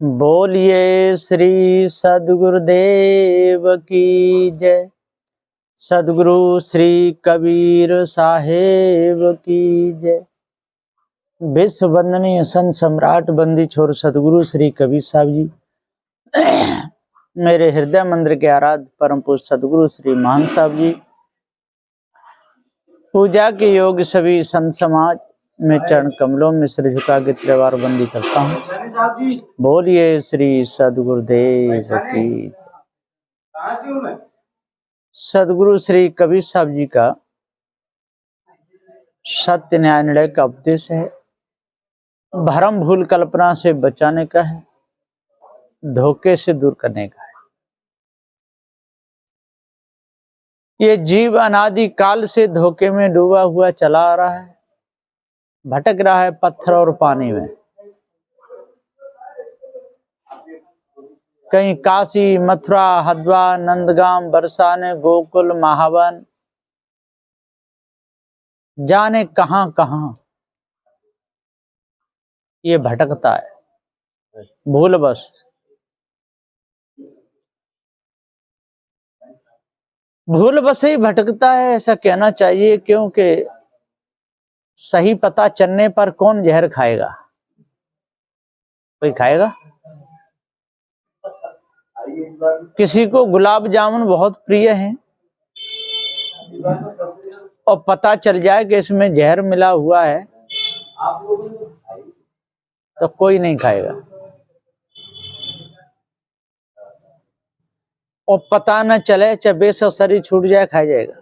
बोलिए श्री सद्गुरुदेव की जय। सद्गुरु श्री कबीर साहेब की जय। विश्व वंदनीय संत सम्राट बंदी छोर सद्गुरु श्री कबीर साहब जी मेरे हृदय मंदिर के आराध्य परम पूज्य सद्गुरु श्री महान साहब जी, पूजा के योग सभी संत समाज में चरण कमलों में सिर झुका के त्रिवार बंदी करता हूँ। बोलिए श्री सद्गुरुदेव की। सद्गुरु श्री कबीर साहब जी का सत्य न्याय निर्णय का उपदेश है। भ्रम भूल कल्पना से बचाने का है, धोखे से दूर करने का है। ये जीव अनादि काल से धोखे में डूबा हुआ चला आ रहा है, भटक रहा है पत्थर और पानी में। कहीं काशी, मथुरा, हरिद्वार, नंदगाम, बरसाने, गोकुल, महावन, जाने कहां कहां ये भटकता है भूल बस। भूल बस ही भटकता है ऐसा कहना चाहिए, क्योंकि सही पता चलने पर कौन जहर खाएगा? कोई खाएगा? किसी को गुलाब जामुन बहुत प्रिय है और पता चल जाए कि इसमें जहर मिला हुआ है तो कोई नहीं खाएगा। और पता न चले, चबे से शरीर छूट जाए, खा जाएगा।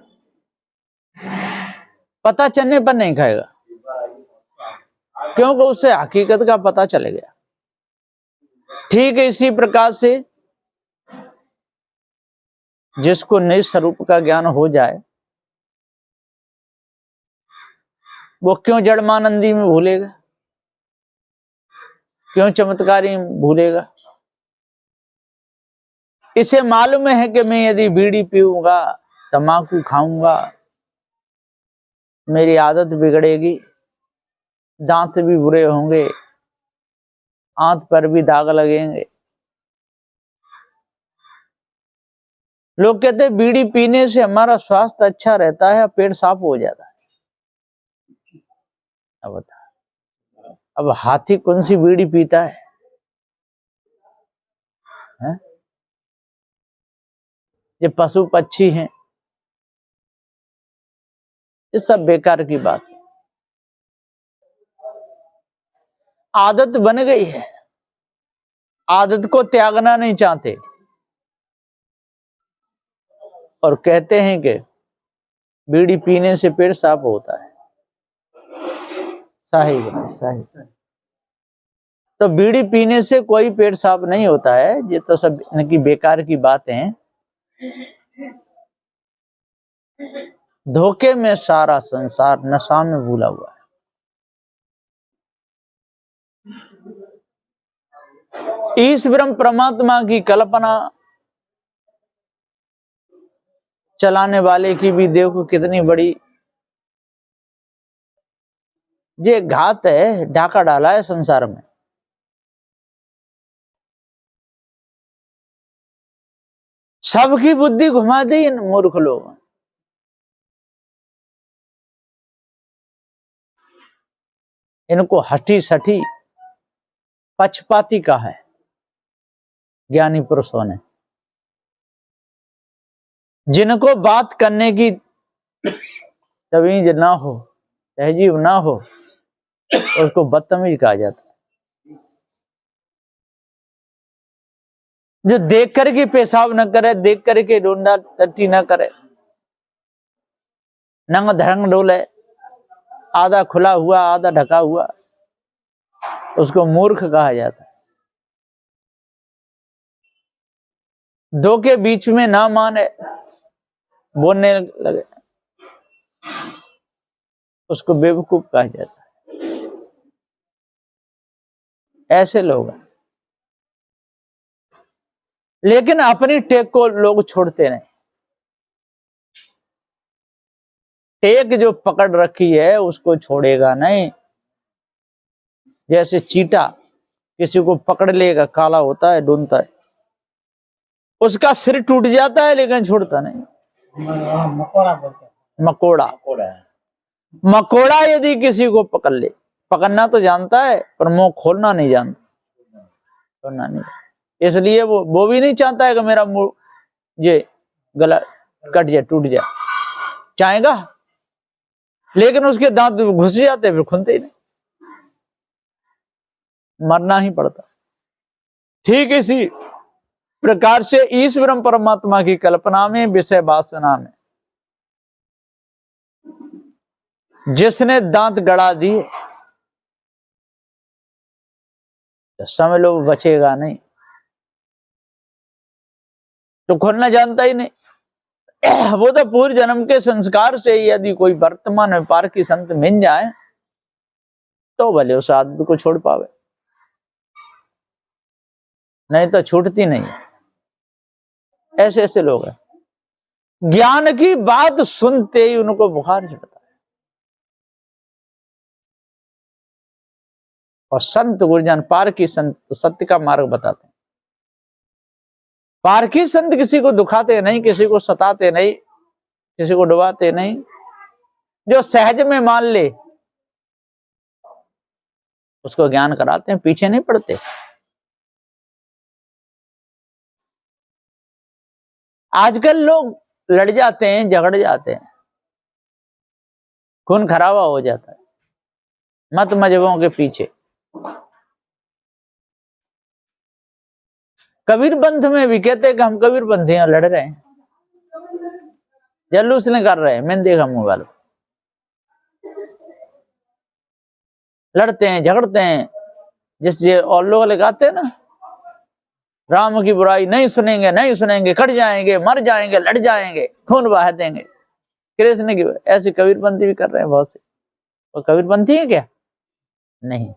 पता चलने पर नहीं खाएगा, क्योंकि उसे हकीकत का पता चले गया। ठीक है, इसी प्रकार से जिसको निज स्वरूप का ज्ञान हो जाए वो क्यों जड़मानंदी में भूलेगा, क्यों चमत्कारी भूलेगा? इसे मालूम है कि मैं यदि बीड़ी पीऊंगा, तंबाकू खाऊंगा, मेरी आदत बिगड़ेगी, दांत भी बुरे होंगे, आंत पर भी दाग लगेंगे। लोग कहते हैं बीड़ी पीने से हमारा स्वास्थ्य अच्छा रहता है, पेट साफ हो जाता है। अब बता, अब हाथी कौन सी बीड़ी पीता है? ये पशु पक्षी हैं, ये सब बेकार की बात है। आदत बन गई है, आदत को त्यागना नहीं चाहते और कहते हैं कि बीड़ी पीने से पेट साफ होता है। सही है, सही। तो बीड़ी पीने से कोई पेट साफ नहीं होता है। ये तो सब इनकी बेकार की बातें हैं। धोखे में सारा संसार नशा में भूला हुआ है। इस ब्रह्म परमात्मा की कल्पना चलाने वाले की भी देखो कितनी बड़ी ये घात है, डाका डाला है संसार में। सबकी बुद्धि घुमा दी इन मूर्ख लोगों। इनको हठी सठी पक्षपाती कहा है ज्ञानी पुरुषों ने। जिनको बात करने की तमीज ना हो, तहजीब ना हो, उसको बदतमीज कहा जाता है। जो देख करके पेशाब न करे, देख करके डोंडा टट्टी न करे, नंग धड़ंग डोले, आधा खुला हुआ आधा ढका हुआ, उसको मूर्ख कहा जाता है। दो के बीच में ना माने, बोलने लगे, उसको बेवकूफ कहा जाता है। ऐसे लोग हैं। लेकिन अपनी टेक को लोग छोड़ते नहीं। टेक जो पकड़ रखी है उसको छोड़ेगा नहीं। जैसे चीटा किसी को पकड़ लेगा, काला होता है, ढूंढता है, उसका सिर टूट जाता है लेकिन छोड़ता नहीं। मकोड़ा बोलते हैं। मकोड़ा, मकोड़ा यदि किसी को पकड़ ले, पकड़ना तो जानता है पर मुंह खोलना नहीं जानता, खोलना नहीं, इसलिए वो भी नहीं चाहता है कि मेरा मुंह ये गला कट जाए, टूट जाए, चाहेगा लेकिन उसके दांत घुस जाते फिर खुलते ही नहीं, मरना ही पड़ता। ठीक इसी प्रकार से ईश्वर परमात्मा की कल्पना में, विषय वासना में जिसने दांत गड़ा दिए, तो समझ लो बचेगा नहीं, तो खोलना जानता ही नहीं। वो तो पूर्व जन्म के संस्कार से यदि कोई वर्तमान व्यापार की संत मिल जाए तो भले उस आदत को छोड़ पावे, नहीं तो छूटती नहीं। ऐसे ऐसे लोग हैं, ज्ञान की बात सुनते ही उनको बुखार चढ़ता है। और संत गुरुजन पारकी संत तो सत्य का मार्ग बताते हैं। पारकी संत किसी को दुखाते नहीं, किसी को सताते नहीं, किसी को डुबाते नहीं, जो सहज में मान ले उसको ज्ञान कराते हैं, पीछे नहीं पड़ते। आजकल लोग लड़ जाते हैं, झगड़ जाते हैं, खून खराबा हो जाता है मत मजहबों के पीछे। कबीर पंथ में भी कहते हैं कि हम कबीर पंथी हैं, लड़ रहे हैं, जलूस ने कर रहे हैं, मैंने देखा मोबाइल, लड़ते हैं, झगड़ते हैं। जिससे और लोग लगाते हैं ना, राम की बुराई नहीं सुनेंगे, नहीं सुनेंगे, कट जाएंगे, मर जाएंगे, लड़ जाएंगे, खून बहा देंगे, कृष्ण की। ऐसे कबीरपंथी भी कर रहे हैं बहुत से। और कबीरपंथी है क्या? नहीं,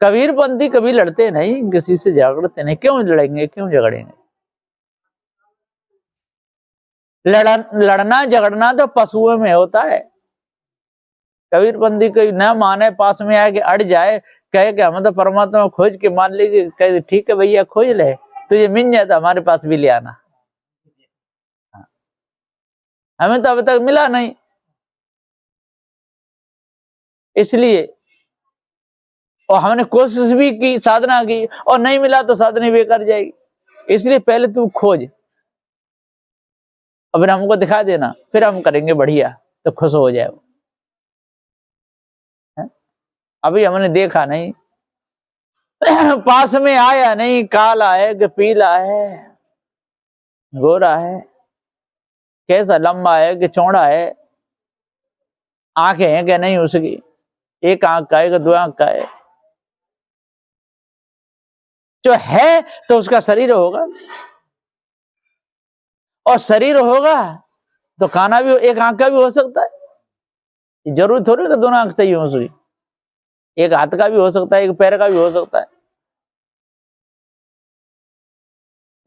कबीरपंथी कभी लड़ते नहीं, किसी से झगड़ते नहीं। क्यों लड़ेंगे, क्यों झगड़ेंगे? लड़ना झगड़ना तो पशुओं में होता है। कबीरपंथी कोई न माने, पास में आके अड़ जाए, कहे कि हम तो परमात्मा खोज के मान लीजिए, कहे ठीक है भैया खोज ले, तुझे मिल जाए तो हमारे पास भी ले आना। हमें तो अब तक मिला नहीं, इसलिए, और हमने कोशिश भी की, साधना की, और नहीं मिला तो साधना बेकार जाएगी। इसलिए पहले तू खोज, अब हमको दिखा देना, फिर हम करेंगे बढ़िया, तो खुश हो जाए। अभी हमने देखा नहीं, पास में आया नहीं, काला है कि पीला है, गोरा है, कैसा लंबा है कि चौड़ा है, आंखें हैं कि नहीं उसकी, एक आंख का है कि दो आंख का है। जो है तो उसका शरीर होगा, और शरीर होगा तो खाना भी एक आंख का भी हो सकता है। जरूर थोड़ी कि दोनों आंख सही हो उसकी, एक हाथ का भी हो सकता है, एक पैर का भी हो सकता है।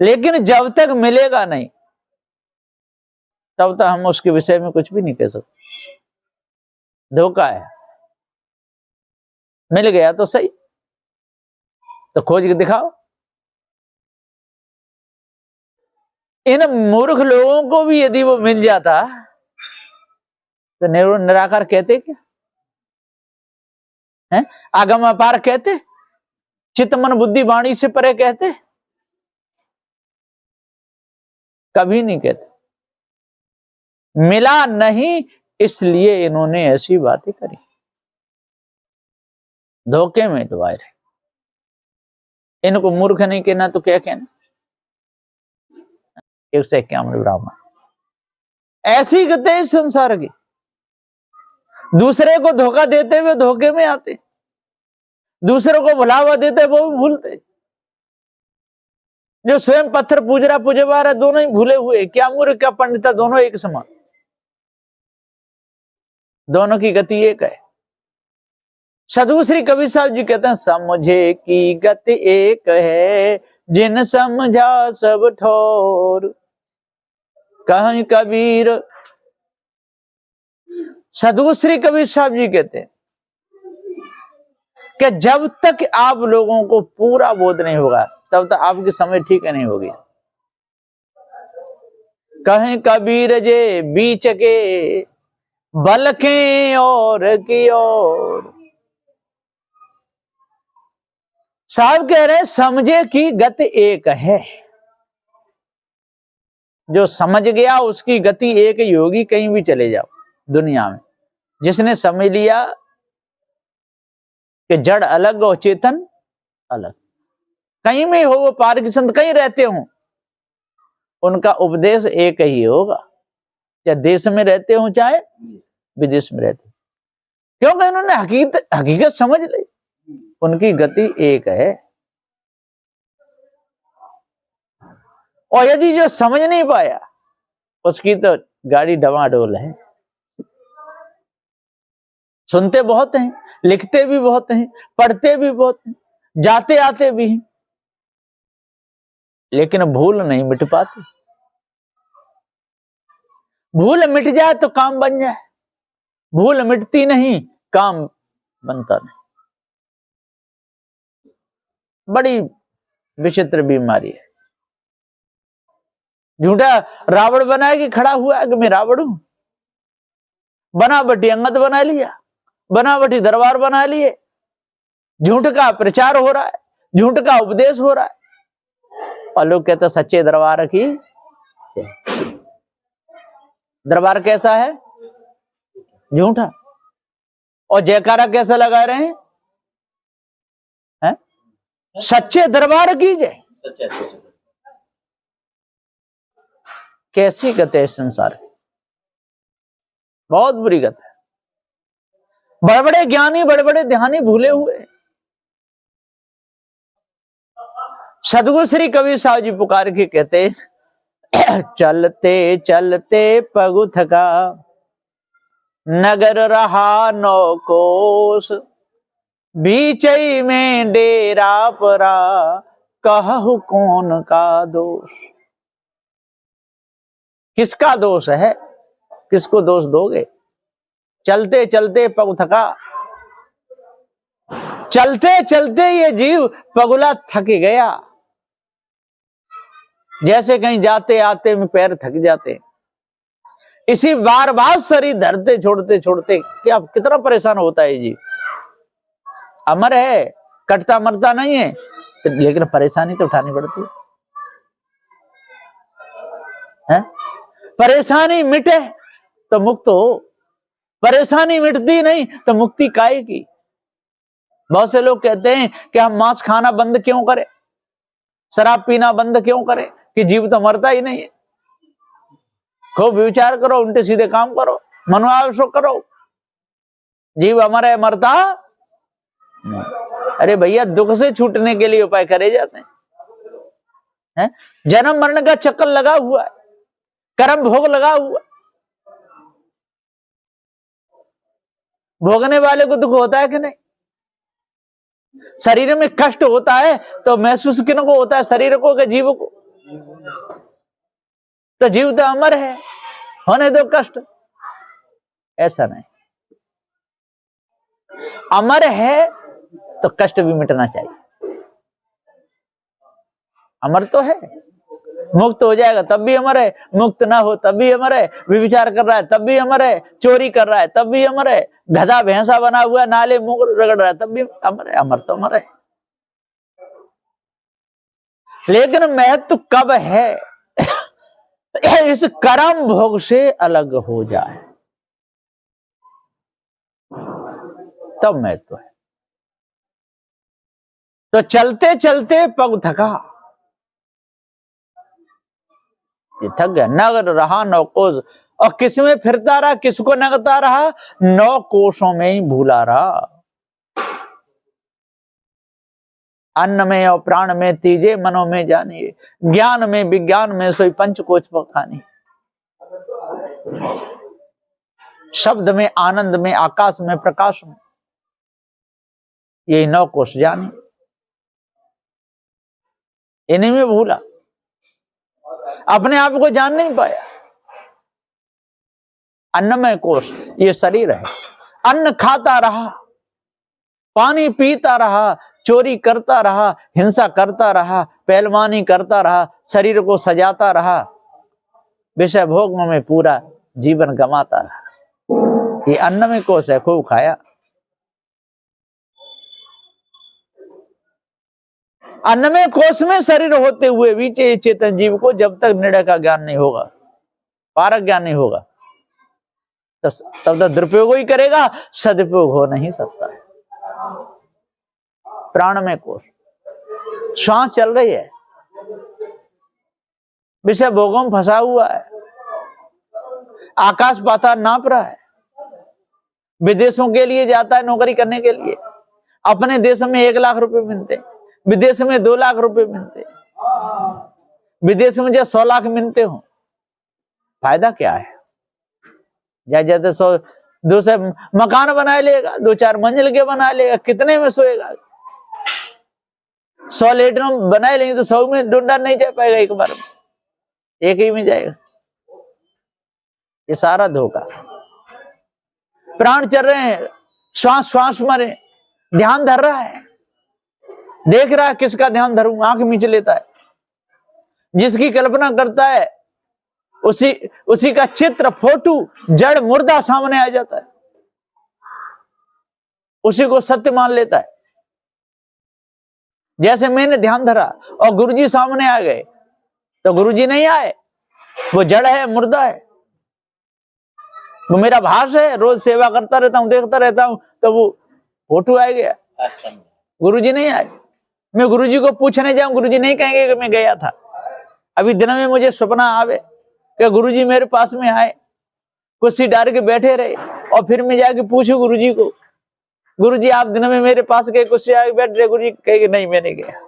लेकिन जब तक मिलेगा नहीं तब तक हम उसके विषय में कुछ भी नहीं कह सकते। धोखा है। मिल गया तो सही, तो खोज के दिखाओ। इन मूर्ख लोगों को भी यदि वो मिल जाता तो निराकार कहते क्या है? आगम अपार कहते, चित्त मन बुद्धि वाणी से परे कहते? कभी नहीं कहते। मिला नहीं इसलिए इन्होंने ऐसी बातें करी, धोखे में डुबाए रहे। इनको मूर्ख नहीं कहना तो क्या कहना? 151 ब्राह्मण ऐसी गति इस संसार की, दूसरे को धोखा देते हुए धोखे में आते, दूसरों को भुलावा देते वो भी भूलते। जो स्वयं पत्थर पूज रहा पूजेवा रहा, दोनों ही भूले हुए। क्या मूर्ख क्या पंडित, दोनों एक समान, दोनों की गति एक है। साधु श्री कबीर साहब जी कहते हैं, समझे की गति एक है, जिन समझा सब ठोर। कहीं कबीर सदगुरु श्री कबीर साहब जी कहते हैं कि जब तक आप लोगों को पूरा बोध नहीं होगा तब तक आपकी समझ ठीक नहीं होगी। कहें कबीर जे बीच के बल के और की ओर। साहब कह रहे समझे की गति एक है। जो समझ गया उसकी गति एक ही होगी, कहीं भी चले जाओ दुनिया में। जिसने समझ लिया कि जड़ अलग और चेतन अलग, कहीं में हो वो पारकी संत कहीं रहते हो, उनका उपदेश एक ही होगा, चाहे देश में रहते हो चाहे विदेश में रहते हो, क्योंकि इन्होंने हकीकत समझ ली, उनकी गति एक है। और यदि जो समझ नहीं पाया उसकी तो गाड़ी डवाडोल है। सुनते बहुत हैं, लिखते भी बहुत हैं, पढ़ते भी बहुत हैं, जाते आते भी हैं, लेकिन भूल नहीं मिट पाती। भूल मिट जाए तो काम बन जाए, भूल मिटती नहीं, काम बनता नहीं। बड़ी विचित्र बीमारी है। झूठा रावण बना के खड़ा हुआ है कि मैं रावण हूं, बनावटी अंगद बना लिया, बनावटी दरबार बना लिए, झूठ का प्रचार हो रहा है, झूठ का उपदेश हो रहा है। और लोग कहते सच्चे दरबार की। दरबार कैसा है? झूठा। और जयकारा कैसा लगा रहे हैं? सच्चे दरबार की जय। कैसी गत है संसार की, बहुत बुरी गत है। बड़े बड़े ज्ञानी, बड़े बड़े ध्यानी भूले हुए। सदगुरु श्री कबीर साहब जी पुकार के कहते चलते चलते पगु थका, नगर रहा 9 कोस, बीचई में डेरा परा, कहु कौन का दोष। किसका दोष है? किसको दोष दोगे? चलते चलते पग थका, चलते चलते ये जीव पगुला थक गया। जैसे कहीं जाते आते में पैर थक जाते, इसी बार बार शरीर धरते छोड़ते छोड़ते क्या कितना परेशान होता है जी। अमर है, कटता मरता नहीं है, तो लेकिन परेशानी तो उठानी पड़ती है। परेशानी मिटे तो मुक्त हो, परेशानी मिटती नहीं तो मुक्ति काहे की। बहुत से लोग कहते हैं कि हम मांस खाना बंद क्यों करें, शराब पीना बंद क्यों करें, कि जीव तो मरता ही नहीं है। खूब विचार करो, उल्टे सीधे काम करो, मनोआवेश करो, जीव अमर है, मरता नहीं। अरे भैया, दुख से छूटने के लिए उपाय करे जाते हैं। जन्म मरण का चक्कर लगा हुआ है, कर्म भोग लगा हुआ, भोगने वाले को दुख होता है कि नहीं? शरीर में कष्ट होता है तो महसूस किन को होता है? शरीर को कि जीव को? तो जीव तो अमर है, होने दो कष्ट। ऐसा नहीं, अमर है तो कष्ट भी मिटना चाहिए। अमर तो है, मुक्त हो जाएगा तब भी अमर है, मुक्त ना हो तब भी अमर है, विचार कर रहा है तब भी अमर है, चोरी कर रहा है तब भी अमर है, गधा भैंसा बना हुआ नाले मुंह रगड़ रहा है तब भी अमर है। अमर तो अमर है, लेकिन महत्व कब है? इस कर्म भोग से अलग हो जाए तब महत्व है। तो चलते चलते पग थका, ये थक गया। नगर रहा 9 कोस, और किस में फिरता रहा, किसको नगता रहा? 9 कोसों में ही भूला रहा। अन्न में और प्राण में तीजे, मनो में जानिए, ज्ञान में विज्ञान में सोई पंचकोश पखानी। शब्द में, आनंद में, आकाश में, प्रकाश में, यही 9 कोश जानी, इन्हीं में भूला, अपने आप को जान नहीं पाया। अन्नमय कोश ये शरीर है। अन्न खाता रहा, पानी पीता रहा, चोरी करता रहा, हिंसा करता रहा, पहलवानी करता रहा, शरीर को सजाता रहा, विषय भोग में पूरा जीवन गंवाता रहा। ये अन्नमय कोश है, खूब खाया। अन्नमय कोश में शरीर होते हुए भी चेतन जीव को जब तक निर्णय का ज्ञान नहीं होगा, पारक ज्ञान नहीं होगा, तो तब तक दुरुपयोग ही करेगा, सदुपयोग हो नहीं सकता। प्राणमय कोश, श्वास चल रही है, विषय भोगों में फंसा हुआ है, आकाश पाताल नाप रहा है, विदेशों के लिए जाता है नौकरी करने के लिए, अपने देश में 1 लाख रुपए मिलते, विदेश में 2 लाख रुपए मिलते, विदेश में जो 100 लाख मिलते हो, फायदा क्या है? जाते 100-200 मकान बना लेगा, 2-4 मंजिल के बना लेगा, कितने में सोएगा? 100 लेटरूम बनाए लेंगे तो 100 में ढूंढा नहीं जा पाएगा, एक बार में एक ही में जाएगा। ये सारा धोखा। प्राण चल रहे हैं, श्वास श्वास मरे, ध्यान धर रहा है, देख रहा है किसका ध्यान धरूं, आंख मीच लेता है, जिसकी कल्पना करता है उसी का चित्र, फोटो, जड़ मुर्दा सामने आ जाता है, उसी को सत्य मान लेता है। जैसे मैंने ध्यान धरा और गुरुजी सामने आ गए, तो गुरुजी नहीं आए, वो जड़ है, मुर्दा है, वो मेरा भाष है, रोज सेवा करता रहता हूं, देखता रहता हूं, तो वो फोटो आ गया, गुरुजी नहीं आए। मैं गुरुजी को पूछने जाऊं, गुरुजी नहीं कहेंगे कि मैं गया था। अभी दिन में मुझे सपना आवे कि गुरुजी मेरे पास में आए, कुर्सी डाल के बैठे रहे, और फिर मैं जाके पूछू गुरुजी को, गुरुजी आप दिन में मेरे पास गए, कुर्सी आके बैठ रहे, गुरुजी कहेंगे नहीं मैंने गया,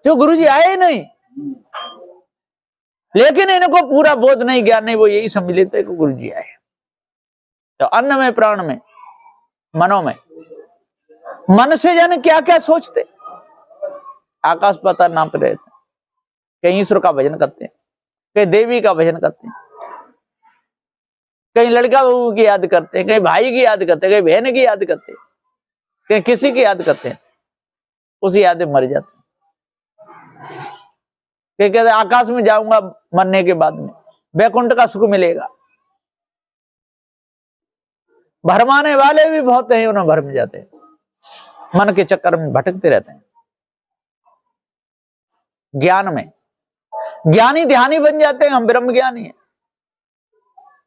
जो गुरुजी आए नहीं। लेकिन इनको पूरा बोध नहीं, ज्ञान नहीं, वो यही समझ लेते कि गुरुजी आए। तो अन्न में, प्राण में, मनो में, मन से जाने क्या क्या सोचते, आकाश पाताल नाप रहे थे, कहीं ईश्वर का भजन करते हैं, कहीं देवी का भजन करते हैं, कहीं लड़का बहू की याद करते हैं, कहीं भाई की याद करते हैं, कहीं बहन की याद करते हैं, कहीं किसी की याद करते हैं, उसी याद में मर जाते हैं। कहते आकाश में जाऊंगा मरने के बाद में, वैकुंठ का सुख मिलेगा। भरमाने वाले भी बहुत हैं, उन्हें भरम जाते हैं, मन के चक्कर में भटकते रहते हैं। ज्ञान में ज्ञानी ध्यानी बन जाते हैं, हम ब्रह्म ज्ञानी हैं,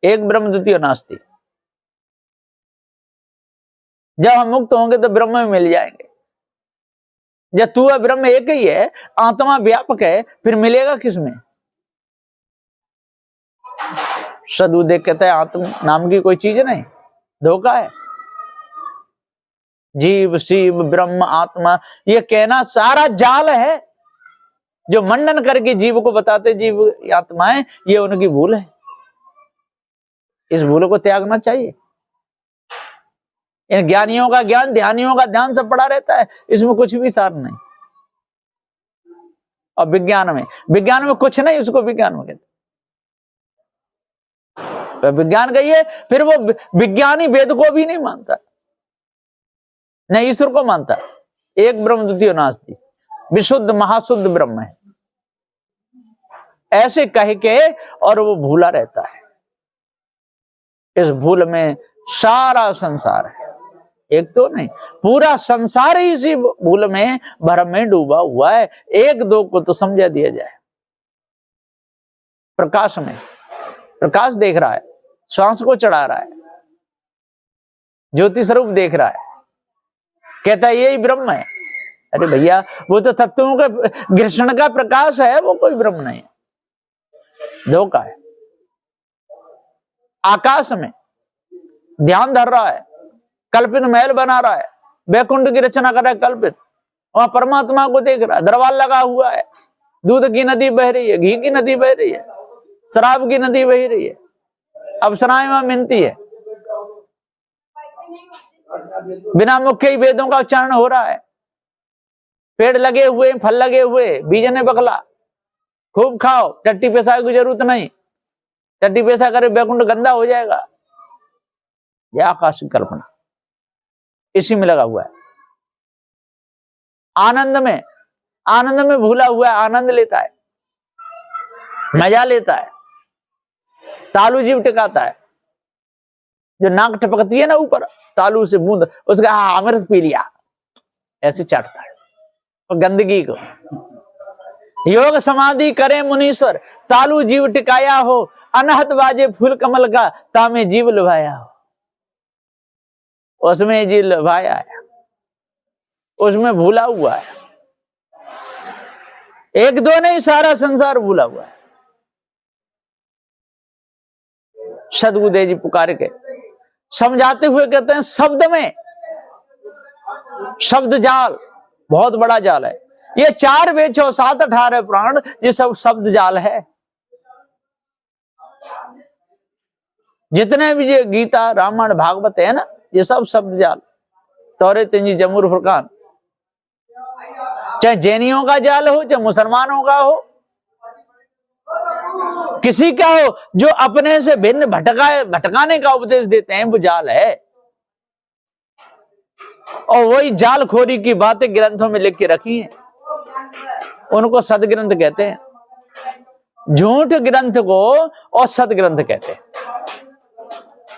एक ब्रह्म द्वितीय नास्ति। जब हम मुक्त होंगे तो ब्रह्म में मिल जाएंगे। जब तू है ब्रह्म एक ही है, आत्मा व्यापक है, फिर मिलेगा किसमें? सदुदेव कहता है आत्मा नाम की कोई चीज नहीं, धोखा है। जीव शिव ब्रह्म आत्मा ये कहना सारा जाल है, जो मंडन करके जीव को बताते जीव आत्माएं, ये उनकी भूल है। इस भूल को त्यागना चाहिए। इन ज्ञानियों का ज्ञान, ध्यानियों का ध्यान सब पड़ा रहता है, इसमें कुछ भी सार नहीं। और विज्ञान में कुछ नहीं, उसको विज्ञान में कहते। तो विज्ञान कहिए, फिर वो विज्ञानी वेद को भी नहीं मानता, नहीं ईश्वर को मानता। एक ब्रह्म द्वितीय नास्ति, विशुद्ध महाशुद्ध ब्रह्म है, ऐसे कह के और वो भूला रहता है। इस भूल में सारा संसार है, एक तो नहीं, पूरा संसार ही इसी भूल में, भ्रम में डूबा हुआ है। एक दो को तो समझा दिया जाए। प्रकाश में प्रकाश देख रहा है, श्वास को चढ़ा रहा है, ज्योति स्वरूप देख रहा है, कहता है यही ब्रह्म है। अरे भैया, वो तो तत्वों का घर्षण का प्रकाश है, वो कोई ब्रह्म नहीं है, धोखा है। आकाश में ध्यान धर रहा है, कल्पित महल बना रहा है, वैकुंठ की रचना कर रहा है कल्पित, वहां परमात्मा को देख रहा है, दरबार लगा हुआ है, दूध की नदी बह रही है, घी की नदी बह रही है, शराब की नदी बह रही है, अप्सराएं वहां मिलती है, बिना मुख्य ही वेदों का उच्चारण हो रहा है, पेड़ लगे हुए, फल लगे हुए, बीज ने बखला, खूब खाओ, टट्टी पैसा की जरूरत नहीं, टट्टी पैसा करे वैकुंठ गंदा हो जाएगा। ये आकाश की कल्पना, इसी में लगा हुआ है। आनंद में भूला हुआ है, आनंद लेता है, मजा लेता है। तालू जीव टिकाता है, जो नाक टपकती है ना ऊपर तालू से बूंद, उसका अमृत पी लिया, ऐसे चाटता है। और गंदगी को योग समाधि करे मुनीश्वर, तालू जीव टिकाया हो, अनहत बाजे फूल कमल का, तामे जीव लुभाया हो। उसमें जीव लुभाया है, उसमें भूला हुआ है। एक दो नहीं, सारा संसार भूला हुआ है। सदगुरुदेव जी पुकार के समझाते हुए कहते हैं, शब्द में, शब्द जाल बहुत बड़ा जाल है। ये 4 वेद 6 7 18 प्राण, ये सब शब्द जाल है। जितने भी ये गीता रामायण भागवत है ना, ये सब शब्द जाल। तौरेत इंजील जबूर फुरकान, चाहे जैनियों का जाल हो, चाहे मुसलमानों का हो, किसी का हो, जो अपने से भिन्न भटकाने का उपदेश देते हैं, वो जाल है। और वही जालखोरी की बातें ग्रंथों में लिख के रखी हैं, उनको सदग्रंथ कहते हैं। झूठ ग्रंथ को और सदग्रंथ कहते हैं,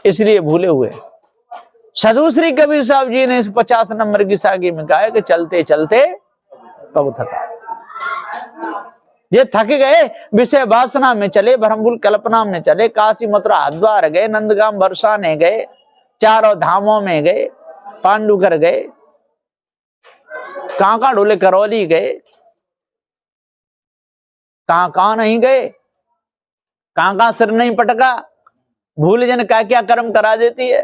इसलिए भूले हुए। साधु श्री कबीर साहब जी ने इस 50 नंबर की सागी में कहा है कि चलते चलते पग थका। ये थक गए, विषय वासना में चले, भ्रमभूल कल्पना में चले, काशी मथुरा हरिद्वार गए, नंदगाम बरसाने गए, चारों धामों में गए, पांडुकर गए, कांका डोले करौली गए, कहां नहीं गए, कहां सिर नहीं पटका। भूल जन क्या कर्म करा देती है।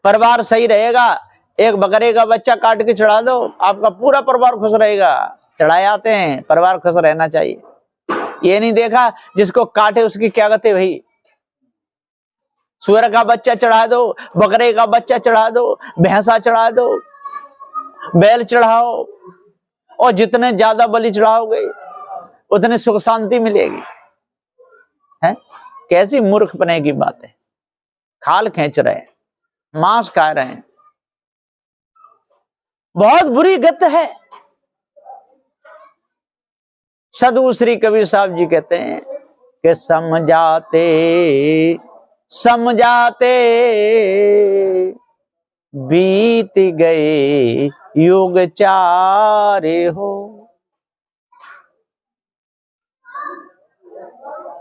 परिवार सही रहेगा, एक बकरे का बच्चा काट के चढ़ा दो, आपका पूरा परिवार खुश रहेगा। चढ़ाए आते हैं, परिवार खुश रहना चाहिए। ये नहीं देखा जिसको काटे उसकी क्या गति भाई। सूअर का बच्चा चढ़ा दो, बकरे का बच्चा चढ़ा दो, भैंसा चढ़ा दो, बैल चढ़ाओ, और जितने ज्यादा बलि चढ़ाओगे उतने सुख शांति मिलेगी। है कैसी मूर्खपने की बात है। खाल खींच रहे हैं, मांस खा रहे हैं, बहुत बुरी गत है। सदगुरु श्री कबीर साहब जी कहते हैं कि समझाते समझाते बीत गए युग चारे हो।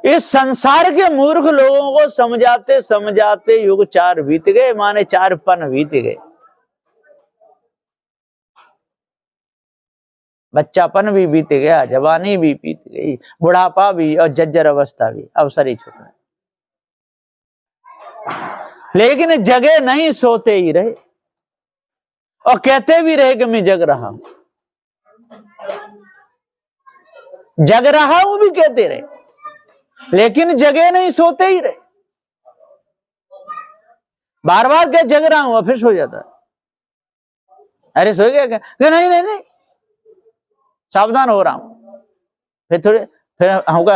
इस संसार के मूर्ख लोगों को समझाते समझाते युग 4 बीत गए, माने 4 पन बीत गए। बच्चापन भी बीत गया, जवानी भी बीत गई, बुढ़ापा भी और जर्जर अवस्था भी, अवसर ही छूट गए। लेकिन जगे नहीं, सोते ही रहे और कहते भी रहे कि मैं जग रहा हूं, जग रहा हूं भी कहते रहे, लेकिन जगे नहीं, सोते ही रहे। बार बार क्या जग रहा हूं, फिर सो जाता। अरे सो गया क्या? नहीं नहीं नहीं, सावधान हो रहा हूं। फिर थोड़े फिर होगा,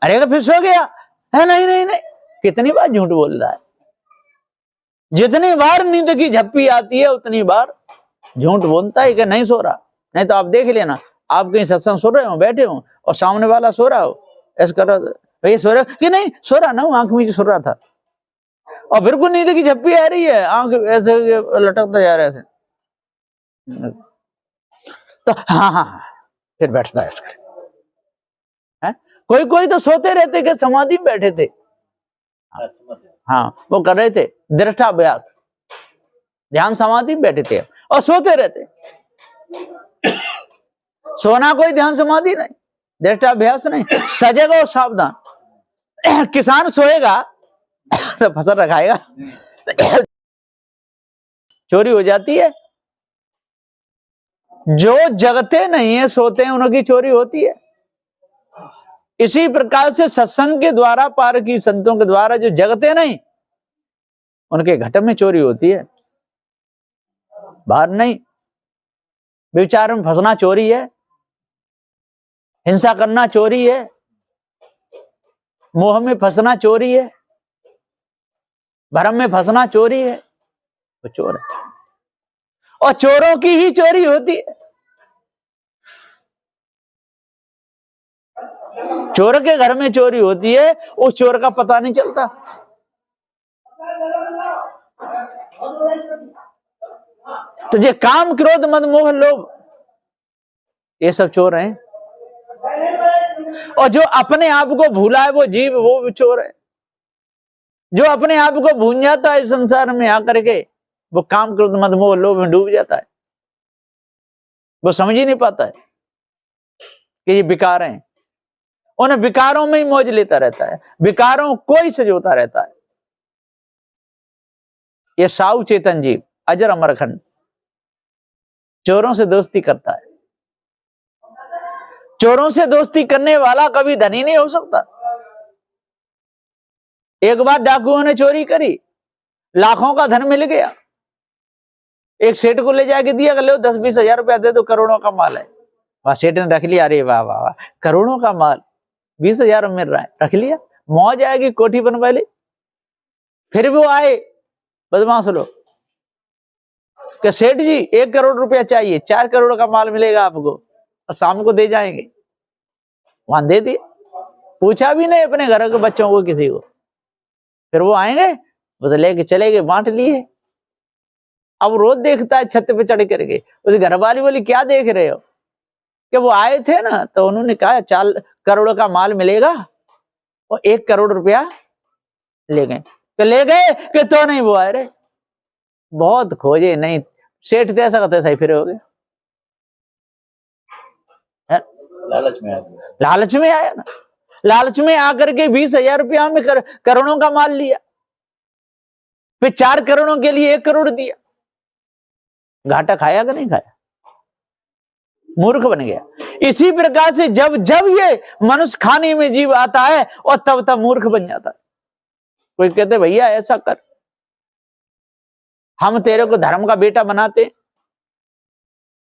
अरे फिर सो गया है, नहीं नहीं नहीं। कितनी बार झूठ बोल रहा है। जितनी बार नींद की झप्पी आती है उतनी बार झूठ बोलता है कि नहीं सो रहा। नहीं तो आप देख लेना, आप कहीं सत्संग सो रहे हो, बैठे हो और सामने वाला सो रहा हो, ऐसा कर रहा, भैया सो रहे हो कि नहीं? सो रहा ना, आंख में सो रहा था और बिल्कुल नींद की झप्पी आ रही है, आंख ऐसे लटकता जा रहा है ऐसे। तो हाँ, फिर बैठता है इसका। कोई कोई तो सोते रहते कि समाधि में बैठे थे। हाँ, वो कर रहे थे दृष्टाभ्यास, ध्यान समाधि में बैठे थे और सोते रहते। सोना कोई ध्यान समाधि नहीं, दृष्टाभ्यास नहीं, सजग और सावधान। किसान सोएगा तो फसल रखाएगा, चोरी हो जाती है। जो जगते नहीं है, सोते हैं, उनकी चोरी होती है। इसी प्रकार से सत्संग के द्वारा, पार की संतों के द्वारा जो जगते नहीं, उनके घट में चोरी होती है, बाहर नहीं। विचार में फंसना चोरी है, हिंसा करना चोरी है, मोह में फंसना चोरी है, भरम में फंसना चोरी है, वो चोर है, और चोरों की ही चोरी होती है। चोर के घर में चोरी होती है, उस चोर का पता नहीं चलता। तो ये काम, क्रोध, मद, मोह, लोभ, ये सब चोर हैं। और जो अपने आप को भूला है वो जीव, वो भी चोर है। जो अपने आप को भूल जाता है संसार में आकर के, वो काम, क्रोध, मद, मोह, लोभ में डूब जाता है। वो समझ ही नहीं पाता है कि ये विकार हैं। उन विकारों में ही मौज लेता रहता है, विकारों को ही सजोता रहता है। ये साऊ चेतन जीव अजर अमर अखंड चोरों से दोस्ती करता है। चोरों से दोस्ती करने वाला कभी धनी नहीं हो सकता। एक बार डाकुओं ने चोरी करी, लाखों का धन मिल गया। एक सेठ को ले जाके दिया, लो 10-20 हजार रुपया दे दो, करोड़ों का माल है। वहां सेठ ने रख लिया, अरे वाह वाह वाह, करोड़ों का माल 20 हजार मिल रहा है, रख लिया, मौज आएगी, कोठी बनवा ली। फिर वो आए बदमाश लोग कि सेठ जी 1 करोड़ रुपया चाहिए, 4 करोड़ का माल मिलेगा आपको और शाम को दे जाएंगे। वहां दे दिए, पूछा भी नहीं अपने घर के बच्चों को, किसी को। फिर वो आएंगे, वो तो लेके चले गए, बांट लिए। अब रोज देखता है छत पे चढ़ करके, उस घरवाली बोली क्या देख रहे हो? कि वो आए थे ना, तो उन्होंने कहा 4 करोड़ का माल मिलेगा और 1 करोड़ रुपया ले गए। तो ले गए कि तो नहीं, वो आए रे, बहुत खोजे नहीं, सेठ तैसा का तैसा ही फिर हो गया। लालच में आ गया, लालच में आया ना, लालच में आकर के 20 हजार रुपया में करोड़ों का माल लिया, फिर 4 करोड़ों के लिए 1 करोड़ दिया। घाटा खाया कि नहीं खाया? मूर्ख बन गया। इसी प्रकार से जब जब ये मनुष्य खाने में जीव आता है और तब तब मूर्ख बन जाता है। कोई कहते भैया ऐसा कर, हम तेरे को धर्म का बेटा बनाते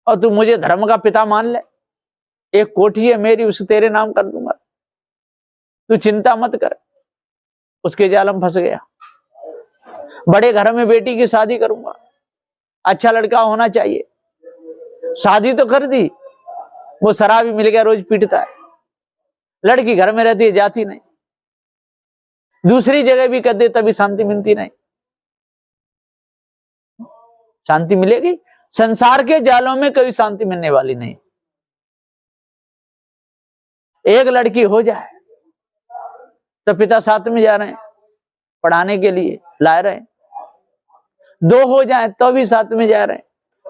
और तू मुझे धर्म का पिता मान ले, एक कोठी है मेरी, उसे तेरे नाम कर दूंगा, तू चिंता मत कर। उसके जाल में फंस गया। बड़े घर में बेटी की शादी करूंगा, अच्छा लड़का होना चाहिए, शादी तो कर दी, वो शराबी मिल गया, रोज पीटता है। लड़की घर में रहती है, जाती नहीं, दूसरी जगह भी कर दे तभी शांति मिलती नहीं। शांति मिलेगी? संसार के जालों में कभी शांति मिलने वाली नहीं। एक लड़की हो जाए तो पिता साथ में जा रहे हैं पढ़ाने के लिए, ला रहे हैं। 2 हो जाए तो भी साथ में जा रहे हैं,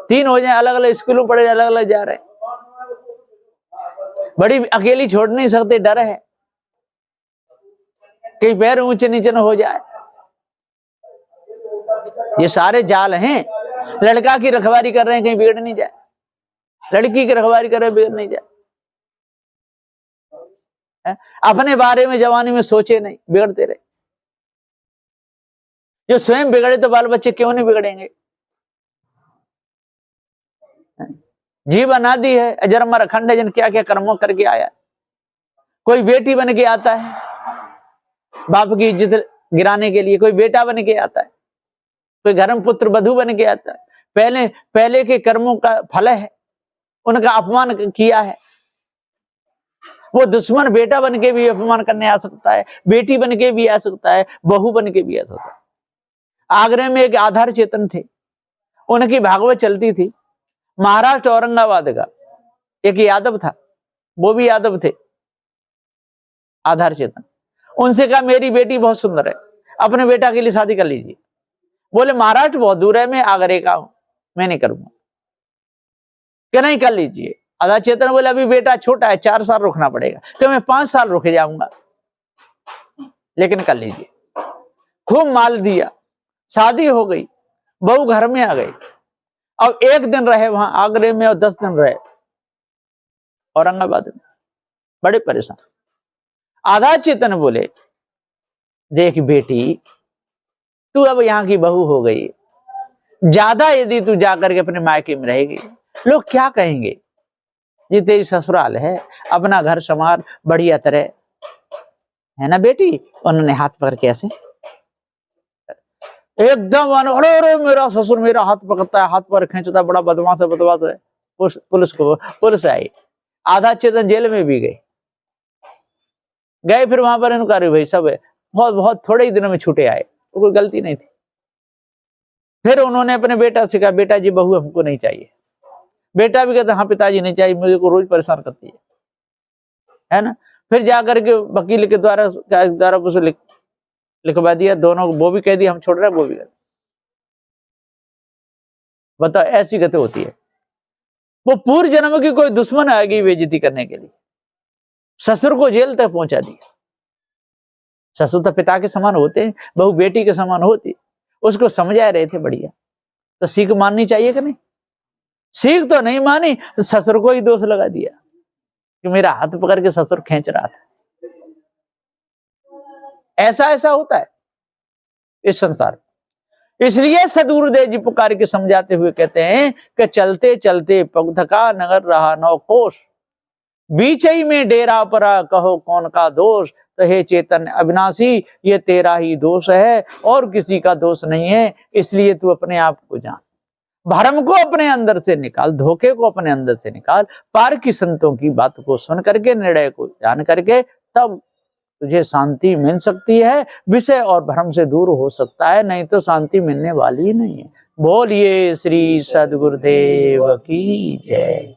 3 हो जाए अलग अलग स्कूलों पढ़े, अलग अलग जा रहे हैं। बड़ी अकेली छोड़ नहीं सकते, डर है कहीं पैर ऊंचे नीचे न हो जाए। ये सारे जाल हैं। लड़का की रखवारी कर रहे हैं कहीं बिगड़ नहीं जाए, लड़की की रखवारी कर रहे हैं बिगड़ नहीं जाए। अपने बारे में जवानी में सोचे नहीं, बिगड़ते रहे। जो स्वयं बिगड़े तो बाल बच्चे क्यों नहीं बिगड़ेंगे? जीव अनादि है, अजर अखंड है, जन क्या क्या कर्मों करके आया। कोई बेटी बन के आता है बाप की इज्जत गिराने के लिए, कोई बेटा बन के आता है, कोई धर्म पुत्र वधू बन के आता है। पहले के कर्मों का फल है, उनका अपमान किया है। वो दुश्मन बेटा बन के भी अपमान करने आ सकता है, बेटी बन के भी आ सकता है, बहू बन के भी आ सकता है। आगरा में एक आधार चेतन थे, उनकी भागवत चलती थी। महाराष्ट्र औरंगाबाद का एक यादव था, वो भी यादव थे, आधार चेतन। उनसे कहा मेरी बेटी बहुत सुंदर है, अपने बेटा के लिए शादी कर लीजिए। बोले महाराष्ट्र बहुत दूर है, मैं आगरे का हूं, मैं नहीं करूंगा। क्या नहीं, कर लीजिए। आधार चेतन बोले अभी बेटा छोटा है, 4 साल रुकना पड़ेगा। तो मैं 5 साल रुक जाऊंगा, लेकिन कर लीजिए। खूब माल दिया, शादी हो गई, बहू घर में आ गई। अब 1 दिन रहे वहां आगरे में और 10 दिन रहे औरंगाबाद में, बड़े परेशान। आधार चेतन बोले देख बेटी, तू अब यहाँ की बहू हो गई, ज्यादा यदि तू जाकर के अपने मायके में रहेगी, लोग क्या कहेंगे? ये तेरी ससुराल है, अपना घर संभाल बढ़िया तरह, है ना बेटी? उन्होंने हाथ पकड़ के ऐसे, एकदम अरे अरे मेरा ससुर मेरा हाथ पकड़ता है, हाथ पर खींचता है, बड़ा बदमाश है बदमाश है। पुलिस आई, आधा चेतन जेल में भी गए। फिर वहां पर इनकार भाई सब है, बहुत बहुत थोड़े ही दिनों में छूटे आए, तो कोई गलती नहीं थी। फिर उन्होंने अपने बेटा से कहा, बेटा जी बहू हमको नहीं चाहिए। बेटा भी कहता हाँ पिताजी नहीं चाहिए, मुझे को रोज परेशान करती है ना। फिर जाकर के वकील के द्वारा उसे लिखवा दिया दोनों को, वो भी कह दिया हम छोड़ रहे हैं, वो भी कह। बताओ ऐसी गति होती है। वो पूर्व जन्म की कोई दुश्मन आ गई बेइज्जती करने के लिए, ससुर को जेल तक पहुंचा दिया। ससुर तो पिता के समान होते हैं, बहू बेटी के समान होती, उसको समझा रहे थे बढ़िया। तो सीख माननी चाहिए कि नहीं? सीख तो नहीं मानी, तो ससुर को ही दोष लगा दिया कि मेरा हाथ पकड़ के ससुर खींच रहा था। ऐसा होता है इस संसार। इसलिए सदगुरुदेव जी पुकार के समझाते हुए कहते हैं कि चलते चलते पग थका नगर रहा नौ कोश, बीच ही में डेरा परा कहो कौन का दोष। तो हे चेतन अविनाशी, ये तेरा ही दोष है और किसी का दोष नहीं है। इसलिए तू अपने आप को जान, भरम को अपने अंदर से निकाल, धोखे को अपने अंदर से निकाल, पार की संतों की बात को सुन करके, निर्णय को जान करके, तब तुझे शांति मिल सकती है। विषय और भ्रम से दूर हो सकता है, नहीं तो शांति मिलने वाली ही नहीं है। बोलिए श्री सद्गुरुदेव की जय।